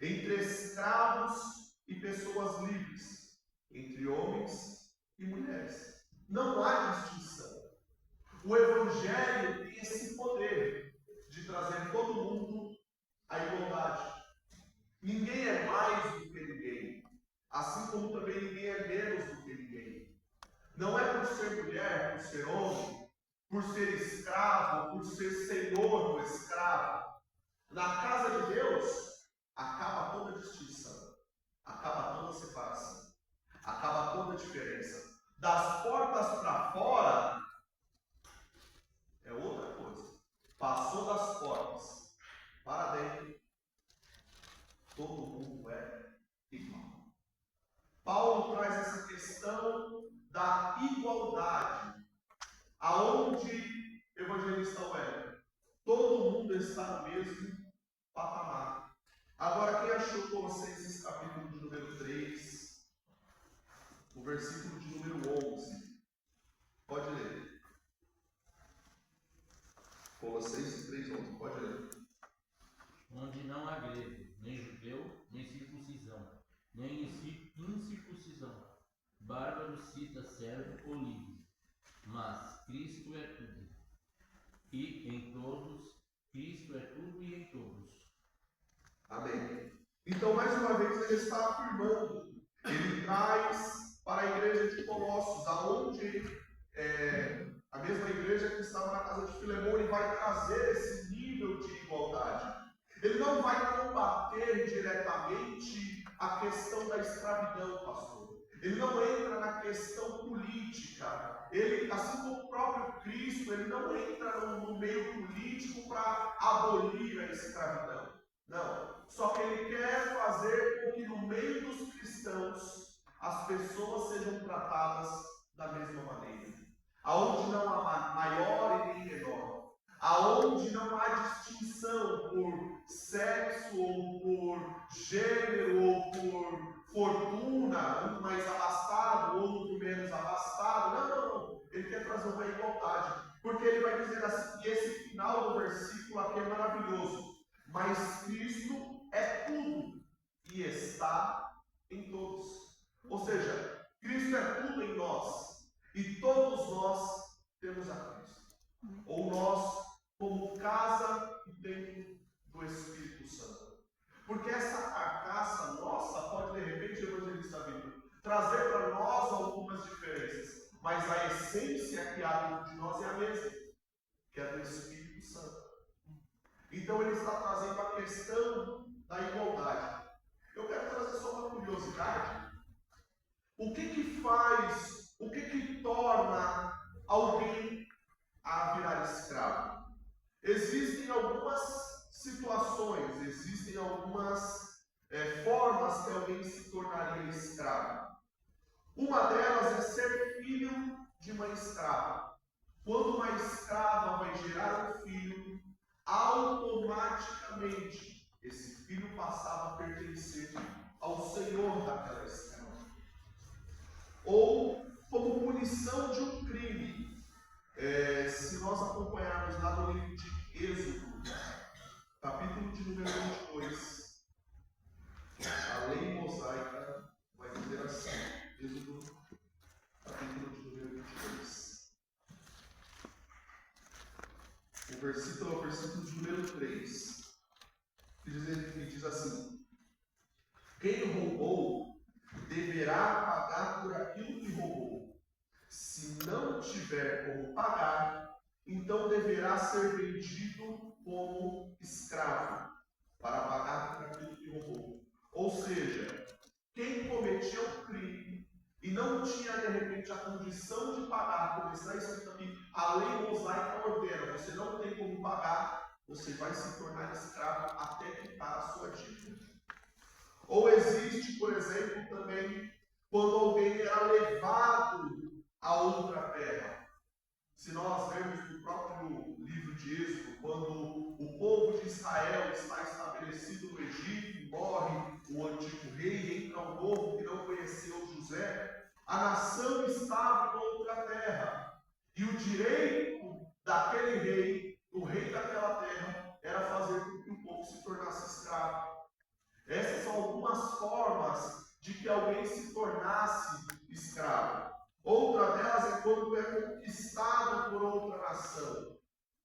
entre escravos e pessoas livres, entre homens e mulheres. Não há distinção. O Evangelho tem esse poder de trazer todo mundo à igualdade. Ninguém é mais do que ninguém, assim como também ninguém é menos do que ninguém. Não é por ser mulher, por ser homem, por ser escravo, por ser senhor do escravo. Na casa de Deus, acaba toda distinção, acaba toda separação, acaba toda diferença. Das portas para fora, é outra coisa. Passou das portas para dentro, todo mundo é igual. Paulo traz essa questão da igualdade, aonde evangelista Wellington, todo mundo está no mesmo patamar. Agora, quem achou Colossenses capítulo de número 3, o versículo de número 11, pode ler. Colossenses 3:11, pode ler. Onde não há grego, nem judeu, nem circuncisão, nem incircuncisão, bárbaro, cita, servo ou livre, mas Cristo é tudo, e em todos, Cristo é tudo e em todos. Amém. Então, mais uma vez, ele está afirmando, ele traz para a igreja de Colossos, aonde a mesma igreja que estava na casa de Filemão, ele vai trazer esse nível de igualdade. Ele não vai combater diretamente a questão da escravidão, pastor. Ele não entra na questão política. Ele, assim como o próprio Cristo, ele não entra no meio político para abolir a escravidão. Não. Só que ele quer fazer com que no meio dos cristãos as pessoas sejam tratadas da mesma maneira. Aonde não há maior e nem menor, aonde não há distinção por sexo ou por gênero ou por fortuna, um mais abastado, outro menos abastado. Não. Ele quer trazer uma igualdade, porque ele vai dizer assim, e esse final do versículo aqui é maravilhoso, mas Cristo é tudo e está em todos. Ou seja, Cristo é tudo em nós. E todos nós temos a Cristo. Ou nós, como casa e templo do Espírito Santo. Porque essa carcaça nossa pode, de repente, o evangelista Vitor, trazer para nós algumas diferenças. Mas a essência que há dentro de nós é a mesma, que é do Espírito Santo. Então ele está trazendo a questão da igualdade. Eu quero trazer só uma curiosidade. O que torna alguém a virar escravo? Existem algumas situações, existem algumas formas que alguém se tornaria escravo. Uma delas é ser filho de uma escrava. Quando uma escrava vai gerar um filho, automaticamente esse filho passava a pertencer ao senhor daquela escrava. Ou como punição de um crime. Se nós acompanharmos lá no livro de Êxodo, capítulo de número 22, a lei mosaica vai dizer assim, Êxodo, capítulo de número 22. O versículo é o versículo de número 3, que diz assim, quem roubou deverá pagar por aquilo que roubou. Se não tiver como pagar, então deverá ser vendido como escravo para pagar por aquilo que roubou. Ou seja, quem cometeu crime e não tinha de repente a condição de pagar, como está escrito aqui, a lei mosaica ordena, você não tem como pagar, você vai se tornar escravo até quitar a sua dívida. Ou existe, por exemplo, também quando alguém era levado a outra terra. Se nós vemos no próprio livro de Êxodo, quando o povo de Israel está estabelecido no Egito, morre o antigo rei, entra um novo que não conheceu José, a nação estava em outra terra. E o direito daquele rei, do rei daquela terra, era fazer com que o povo se tornasse escravo. Essas são algumas formas de que alguém se tornasse escravo. Outra delas é quando é conquistado por outra nação.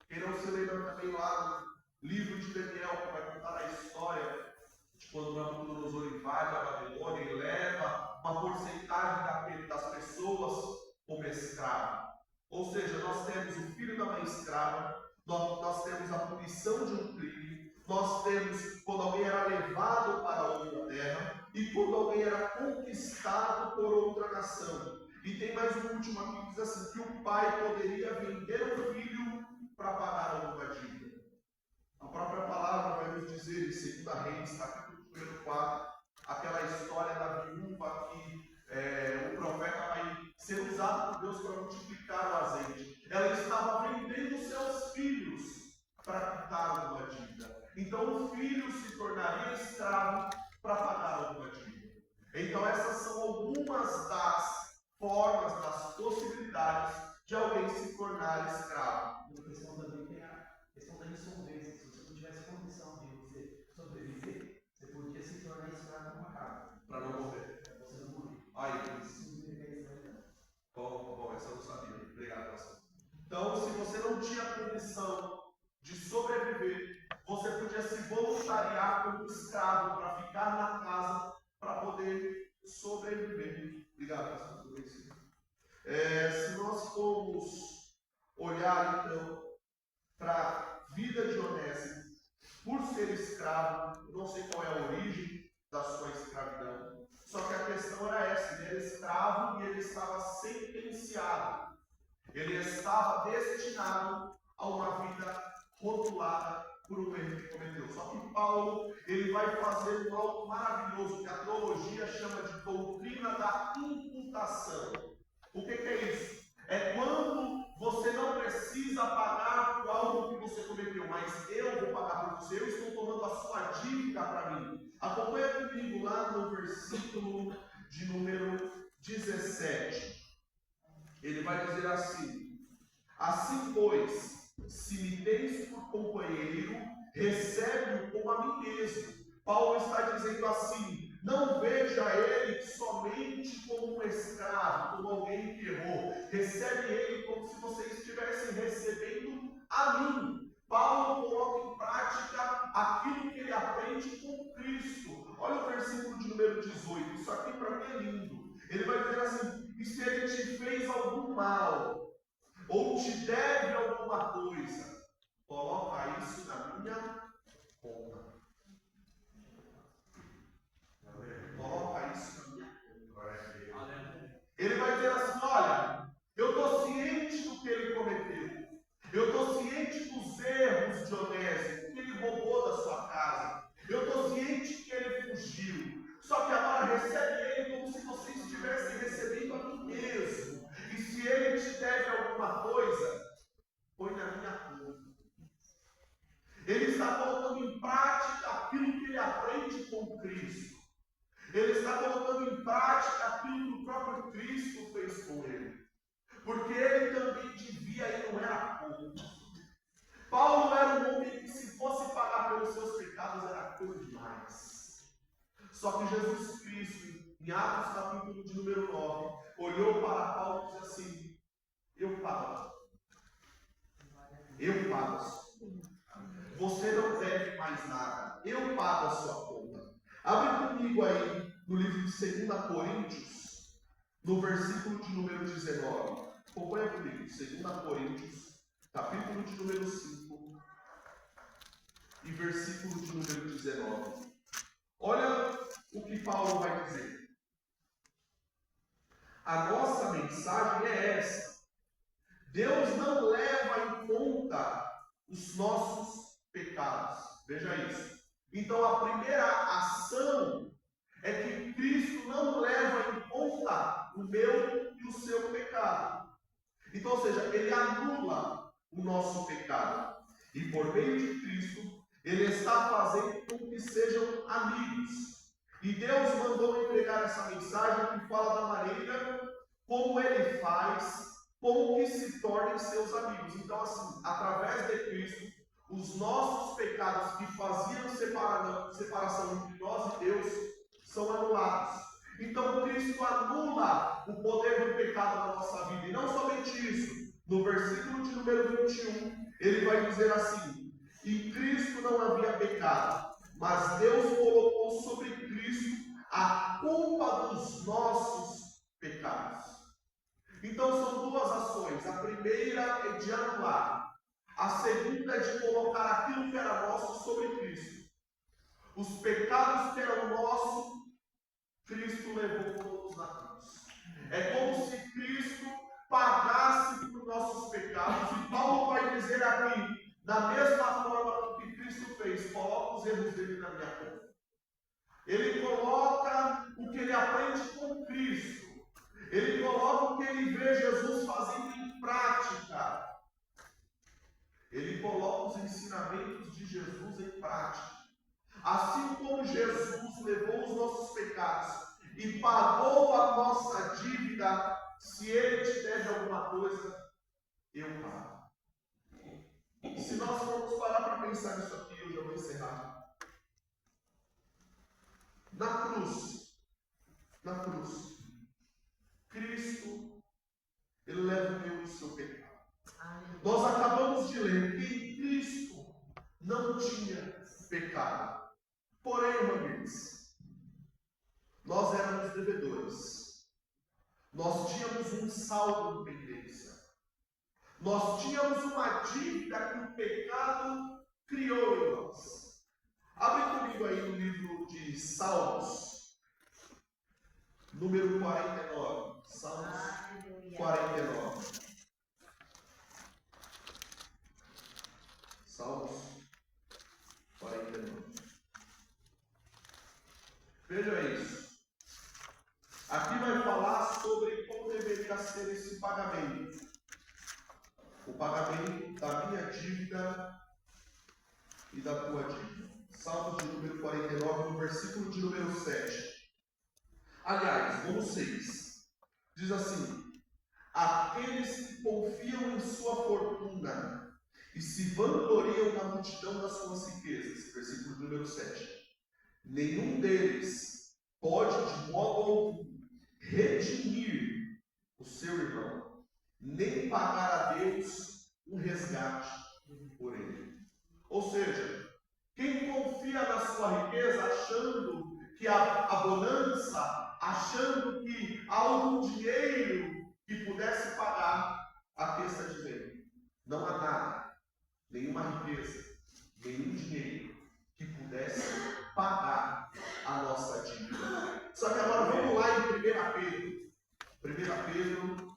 Quem não se lembra também lá no livro de Daniel, que vai contar a história de quando Nabucodonosor invade a Babilônia e leva uma porcentagem das pessoas como escravo. Ou seja, nós temos o filho da mãe escrava, nós temos a punição de um crime, nós temos quando alguém era levado para outra terra e quando alguém era conquistado por outra nação. E tem mais um último aqui que diz assim, que o pai poderia vender o filho para pagar alguma dívida. A própria palavra vai nos dizer em 2 Reis, capítulo número 4, aquela história da viúva que o profeta vai ser usado por Deus para multiplicar o azeite. Ela estava vendendo seus filhos para quitar alguma dívida. Então o filho se tornaria escravo para pagar alguma dívida. Então essas são algumas das formas, das possibilidades de alguém se tornar escravo. A questão também tem a questão da insolvência. Se você não tivesse condição de você sobreviver, você podia se tornar escravo numa casa. Para não morrer. Você não morrer. Aí, bom, essa eu não sabia. Obrigado, pastor. Então, se você não tinha condição de sobreviver, você podia se voluntariar como escravo para ficar na casa para poder sobreviver. Obrigado, pastor. Se nós formos olhar então para a vida de Onésimo, por ser escravo, eu não sei qual é a origem da sua escravidão, só que a questão era essa: ele era escravo e ele estava sentenciado, ele estava destinado a uma vida rotulada por um erro que cometeu. Só que Paulo ele vai fazer algo maravilhoso que a teologia chama de doutrina da imputação. O que é isso? É quando você não precisa pagar por algo que você cometeu, mas eu vou pagar por você, eu estou tomando a sua dívida para mim. Acompanha comigo lá no versículo de número 17. Ele vai dizer assim: assim, pois, se me tens por companheiro, recebe-o como a mim mesmo. Paulo está dizendo assim: não veja ele somente como um escravo, como alguém que errou. Recebe ele como se você estivesse recebendo a mim. Paulo coloca em prática aquilo que ele aprende com Cristo. Olha o versículo de número 18. Isso aqui para mim é lindo. Ele vai dizer assim: e se ele te fez algum mal, ou te deve alguma coisa, coloca isso na minha conta. Coloca isso na minha conta. Ele vai dizer assim: olha, eu estou ciente do que ele cometeu. Eu estou ciente dos erros de Onésimo, que ele roubou da sua casa. Eu estou ciente que ele fugiu. Só que agora recebe ele como se você estivesse recebendo a mim mesmo. E se ele te deve alguma coisa, põe na minha conta. Ele está colocando em prática aquilo que ele aprende com Cristo. Ele está colocando em prática aquilo que o próprio Cristo fez com ele. Porque ele também devia e não era pouco. Paulo era um homem que, se fosse pagar pelos seus pecados, era coisa demais. Só que Jesus Cristo, em Atos capítulo de número 9, olhou para Paulo e disse assim: eu pago. Eu pago. Você não deve mais nada. Eu pago a sua conta. Abre comigo aí no livro de 2 Coríntios, no versículo de número 19. Acompanha comigo, 2 Coríntios, capítulo de número 5 e versículo de número 19. Olha o que Paulo vai dizer. A nossa mensagem é essa. Deus não leva em conta os nossos pecados. Veja isso. Então a primeira ação é que Cristo não leva em conta o meu e o seu pecado. Então, ou seja, Ele anula o nosso pecado. E por meio de Cristo, Ele está fazendo com que sejam amigos. E Deus mandou entregar essa mensagem que fala da maneira como Ele faz com que se tornem seus amigos. Então, assim, através de Cristo, os nossos pecados que faziam separação entre nós e Deus são anulados. Então Cristo anula o poder do pecado na nossa vida. E não somente isso. No versículo de número 21, ele vai dizer assim: em Cristo não havia pecado, mas Deus colocou sobre Cristo a culpa dos nossos pecados. Então são duas ações. A primeira é de anular. A segunda é de colocar aquilo que era nosso sobre Cristo. Os pecados que eram nossos, Cristo levou todos na cruz. É como se Cristo pagasse por nossos pecados. E Paulo vai dizer aqui, da mesma forma que Cristo fez, coloca os erros dele na minha conta. Ele coloca o que ele aprende com Cristo. Ele coloca o que ele vê Jesus fazendo em prática. Ele coloca os ensinamentos de Jesus em prática. Assim como Jesus levou os nossos pecados e pagou a nossa dívida, se Ele te deve alguma coisa, eu pago. Se nós formos parar para pensar nisso aqui, eu já vou encerrar. Na cruz, Cristo, Ele leva o meu e o seu pecado. Nós acabamos de ler que Cristo não tinha pecado. Porém, irmãos, nós éramos devedores. Nós tínhamos um saldo de pendência. Nós tínhamos uma dívida que o pecado criou em nós. Abre comigo aí no livro de Salmos, número 49. Salmos 49. Salmos 49. Veja isso. Aqui vai falar sobre como deveria ser esse pagamento. O pagamento da minha dívida e da tua dívida. Salmo de número 49, no versículo de número 7. Aliás, no 6. Diz assim: aqueles que confiam em sua fortuna e se vangloriam na multidão das suas riquezas. Versículo de número 7. Nenhum deles pode de modo algum redimir o seu irmão, nem pagar a Deus um resgate por ele. Ou seja, quem confia na sua riqueza achando que a bonança, achando que há algum dinheiro que pudesse pagar, aqui está dizendo, não há nada, nenhuma riqueza, nenhum dinheiro que pudesse pagar a nossa dívida. Só que agora vamos lá em 1 Pedro. 1 Pedro.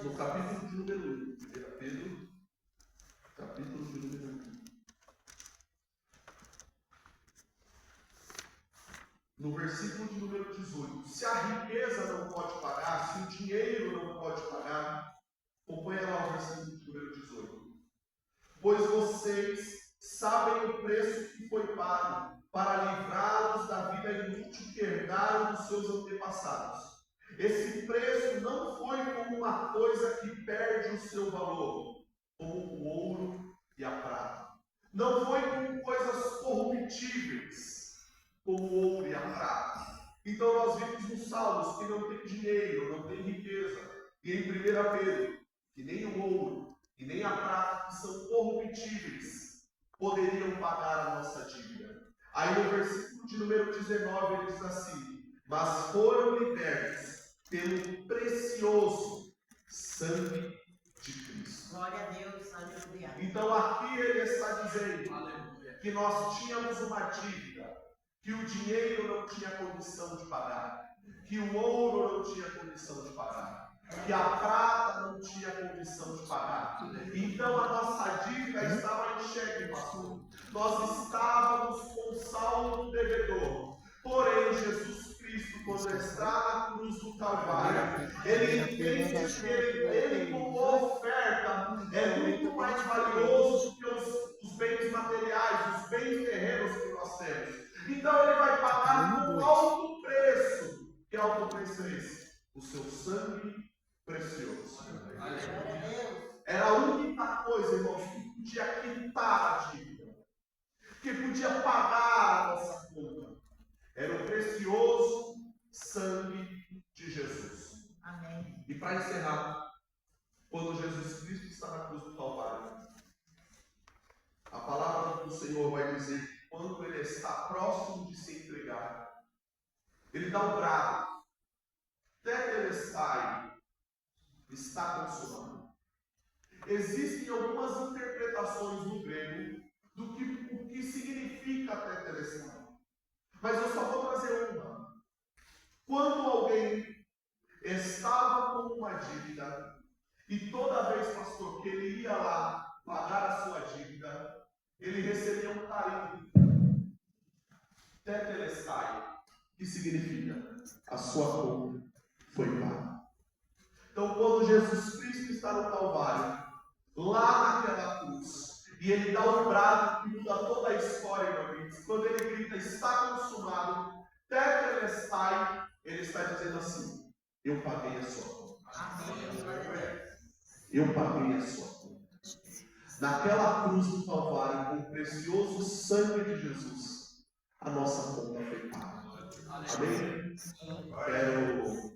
No capítulo de número 1. 1 Pedro, capítulo de número 1. No versículo de número 18, se a riqueza não pode pagar, se o dinheiro não pode pagar, acompanha lá o versículo de número 18. Pois vocês sabem o preço que foi pago para livrá-los da vida inútil que herdaram dos seus antepassados. Esse preço não foi como uma coisa que perde o seu valor, como o ouro e a prata. Não foi como coisas corruptíveis, como o ouro e a prata. Então nós vimos nos Salmos que não tem dinheiro, não tem riqueza. E em 1 Pedro, que nem o ouro e nem a prata, que são corruptíveis, poderiam pagar a nossa dívida. Aí no versículo de número 19 ele diz assim: mas foram libertos pelo precioso sangue de Cristo. Glória a Deus, aleluia. Então aqui ele está dizendo Aleluia. que nós tínhamos uma dívida, que o dinheiro não tinha condição de pagar, que o ouro não tinha condição de pagar, que a prata não tinha condição de pagar. Então a nossa dívida estava em xeque, pastor. Nós estávamos com saldo do devedor. Porém, Jesus Cristo, quando está na cruz do Calvário, ele entende que ele como oferta é muito mais valioso que os bens materiais, os bens terrenos que nós temos. Então ele vai pagar um alto preço. Que alto preço é esse? O seu sangue precioso. Glória a Deus. Era a única coisa, irmãos, que podia quitar a dívida, que podia pagar a nossa conta. Era o precioso sangue de Jesus. Amém. E para encerrar, quando Jesus Cristo está na cruz do Calvário, a palavra do Senhor vai dizer que quando ele está próximo de se entregar, ele dá um brado: Tetelestai, está consumado. Existem algumas interpretações no grego do que o que significa Tetelestai. Mas eu só vou trazer uma. Quando alguém estava com uma dívida, e toda vez, pastor, que ele ia lá pagar a sua dívida, ele recebia um carinho. Tetelestai, que significa a sua conta foi paga. Então, quando Jesus Cristo está no Calvário, lá naquela cruz, e ele dá um brado que muda toda a história, meu amigo. Quando ele grita, está consumado, Tetelestai, ele está dizendo assim: eu paguei a sua conta. Eu paguei a sua conta. Naquela cruz do Calvário, com o precioso sangue de Jesus, a nossa conta foi paga. Amém? Quero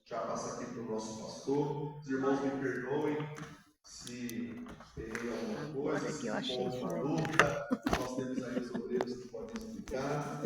já passar aqui para o nosso pastor. Os irmãos me perdoem se terem alguma coisa, se for alguma dúvida, nós temos aí os obreiros que podem explicar.